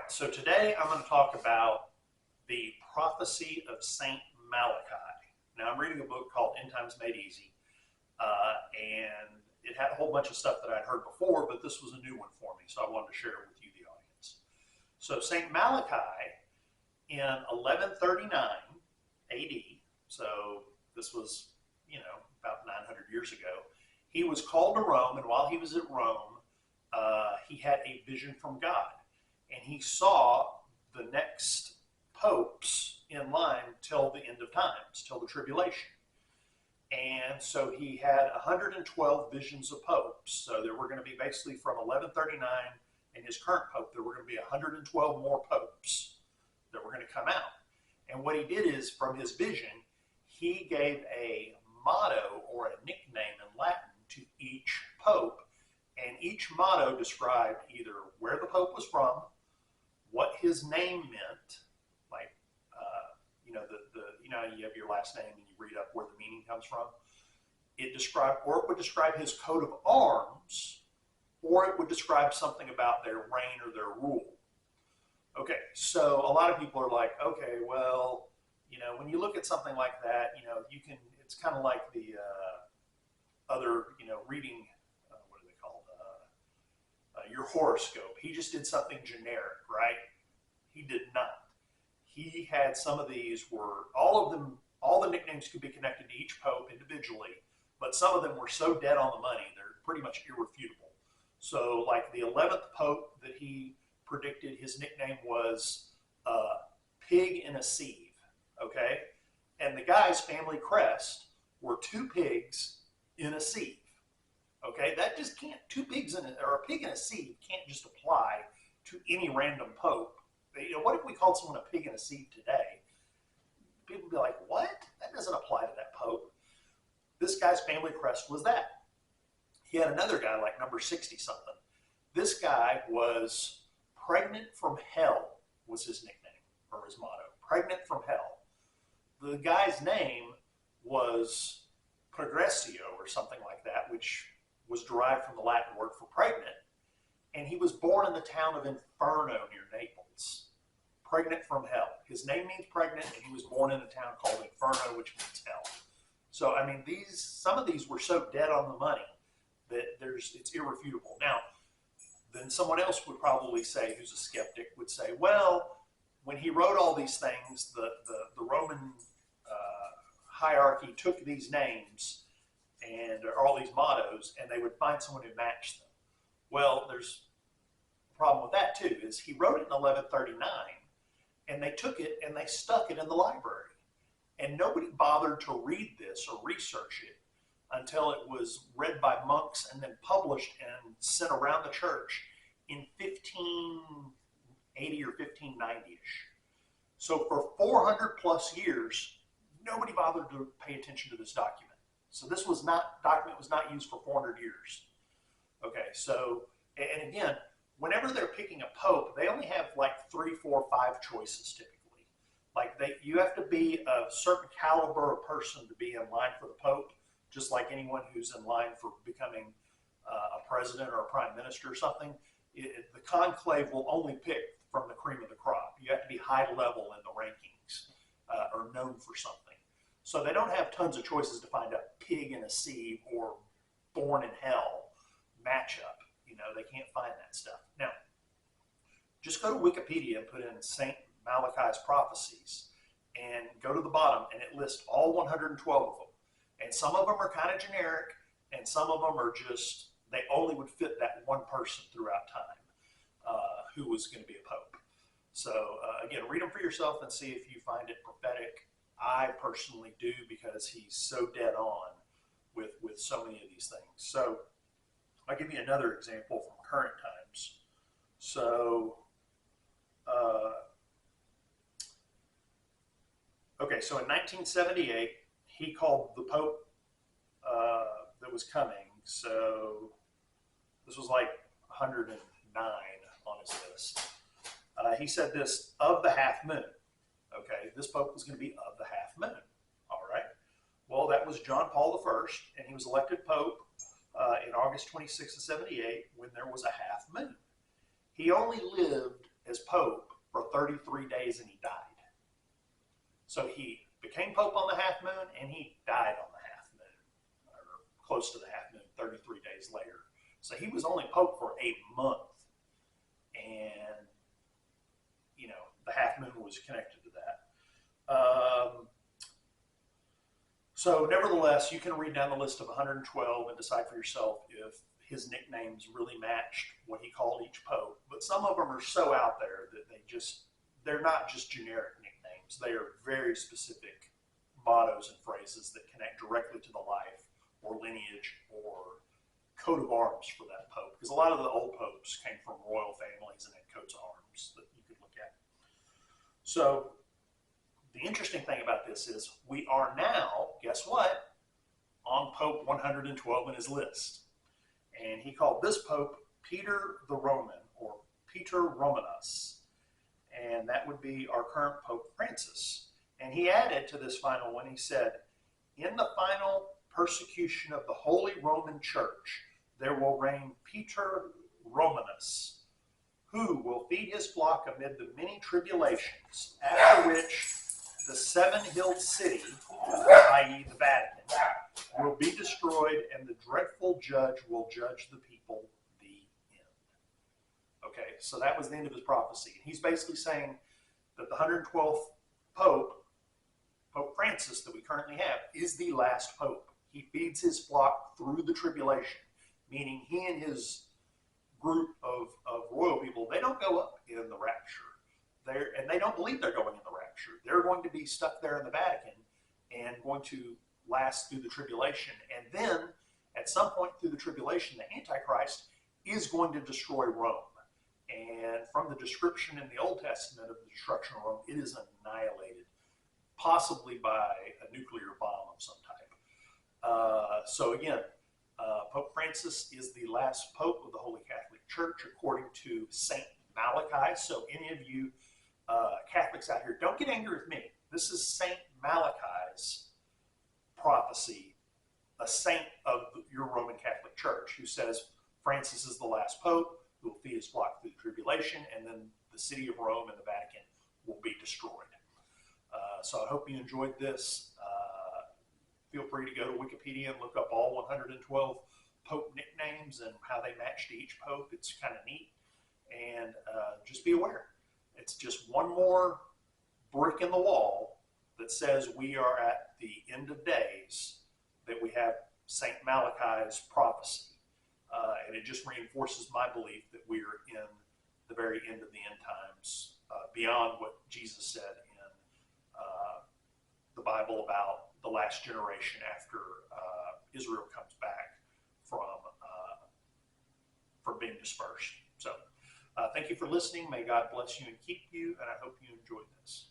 So today I'm going to talk about the prophecy of Saint Malachi. Now I'm reading a book called End Times Made Easy, and it had a whole bunch of stuff that I'd heard before, but this was a new one for me, so I wanted to share it with you, the audience. So Saint Malachi in 1139 AD, so this was, about 900 years ago, he was called to Rome, and while he was at Rome, he had a vision from God. And he saw the next popes in line till the end of times, till the tribulation. And so he had 112 visions of popes. So there were going to be basically from 1139 and his current pope, there were going to be 112 more popes that were going to come out. And what he did is, from his vision, he gave a motto or a nickname in Latin to each pope. And each motto described either where the pope was from, what his name meant, like, you have your last name and you read up where the meaning comes from. It would describe his coat of arms, or it would describe something about their reign or their rule. Okay, so a lot of people are like, okay, well, when you look at something like that, it's kind of like the other, reading, what are they called? Your horoscope. He just did something generic, right? He did not. He had some of these were, all the nicknames could be connected to each pope individually, but some of them were so dead on the money, they're pretty much irrefutable. So like the 11th pope that he predicted, his nickname was Pig in a Sieve, okay? And the guy's family crest were two pigs in a sieve. Okay, that just can't, two pigs or a pig in a sieve can't just apply to any random pope. What if we called someone a pig in a sieve today? People would be like, what? That doesn't apply to that pope. This guy's family crest was that. He had another guy like number 60 something. This guy was pregnant from hell was his nickname or his motto. Pregnant from hell. The guy's name was Progressio or something like that, which was derived from the Latin word for pregnant, and he was born in the town of Inferno near Naples. Pregnant from hell. His name means pregnant, and he was born in a town called Inferno, which means hell. So, I mean, some of these were so dead on the money that it's irrefutable. Now, then someone else would probably say, who's a skeptic, would say, well, when he wrote all these things, the Roman hierarchy took these names and all these mottos, and they would find someone who matched them. Well, there's a problem with that too, is he wrote it in 1139, and they took it and they stuck it in the library. And nobody bothered to read this or research it until it was read by monks and then published and sent around the church in 1580 or 1590-ish. So for 400 plus years, nobody bothered to pay attention to this document. So this document was not used for 400 years. Okay, so, and again, whenever they're picking a pope, they only have like 3, 4, 5 choices typically. Like you have to be a certain caliber of person to be in line for the pope, just like anyone who's in line for becoming a president or a prime minister or something. The conclave will only pick from the cream of the crop. You have to be high level in the rankings or known for something. So they don't have tons of choices to find a pig in a sieve or born in hell matchup. They can't find that stuff. Now, just go to Wikipedia and put in Saint Malachi's prophecies and go to the bottom, and it lists all 112 of them. And some of them are kind of generic, and some of them are just, they only would fit that one person throughout time who was going to be a pope. So again, read them for yourself and see if you find it prophetic. I personally do, because he's so dead on with so many of these things. So I'll give you another example from current times. So, okay, so in 1978, he called the Pope that was coming. So this was like 109 on his list. He said this, of the half moon. Okay, this pope was going to be of the half moon. All right. Well, that was John Paul I, and he was elected pope in August 26 of 78 when there was a half moon. He only lived as Pope for 33 days and he died. So he became Pope on the half moon and he died on the half moon, or close to the half moon, 33 days later. So he was only Pope for a month. And, you know, the half moon was connected to that. So nevertheless, you can read down the list of 112 and decide for yourself if his nicknames really matched what he called each pope. But some of them are so out there that they're not just generic nicknames. They are very specific mottos and phrases that connect directly to the life or lineage or coat of arms for that pope. Because a lot of the old popes came from royal families and had coats of arms that you could look at. So the interesting thing about this is we are now, guess what, on Pope 112 in his list. And he called this pope Peter the Roman, or Peter Romanus. And that would be our current Pope Francis. And he added to this final one, he said, in the final persecution of the Holy Roman Church, there will reign Peter Romanus, who will feed his flock amid the many tribulations, after which the seven-hilled city, i.e. the Vatican, will be destroyed and the dreadful judge will judge the people. The end. Okay, so that was the end of his prophecy. And he's basically saying that the 112th Pope, Pope Francis, that we currently have, is the last Pope. He feeds his flock through the tribulation, meaning he and his group of royal people, they don't go up in the rapture. And they don't believe they're going in the rapture. They're going to be stuck there in the Vatican and going to last through the tribulation. And then, at some point through the tribulation, the Antichrist is going to destroy Rome. And from the description in the Old Testament of the destruction of Rome, it is annihilated, possibly by a nuclear bomb of some type. So again, Pope Francis is the last Pope of the Holy Catholic Church, according to Saint Malachy. So any of you Catholics out here, don't get angry with me. This is Saint Malachy's prophecy, a saint of your Roman Catholic Church, who says Francis is the last Pope, who will feed his flock through the tribulation, and then the city of Rome and the Vatican will be destroyed. So I hope you enjoyed this. Feel free to go to Wikipedia and look up all 112 Pope nicknames and how they match to each Pope. It's kind of neat. And just be aware. It's just one more brick in the wall that says we are at the end of days, that we have St. Malachy's prophecy. And it just reinforces my belief that we are in the very end of the end times, beyond what Jesus said in the Bible about the last generation after Israel comes back from being dispersed. So thank you for listening. May God bless you and keep you, and I hope you enjoyed this.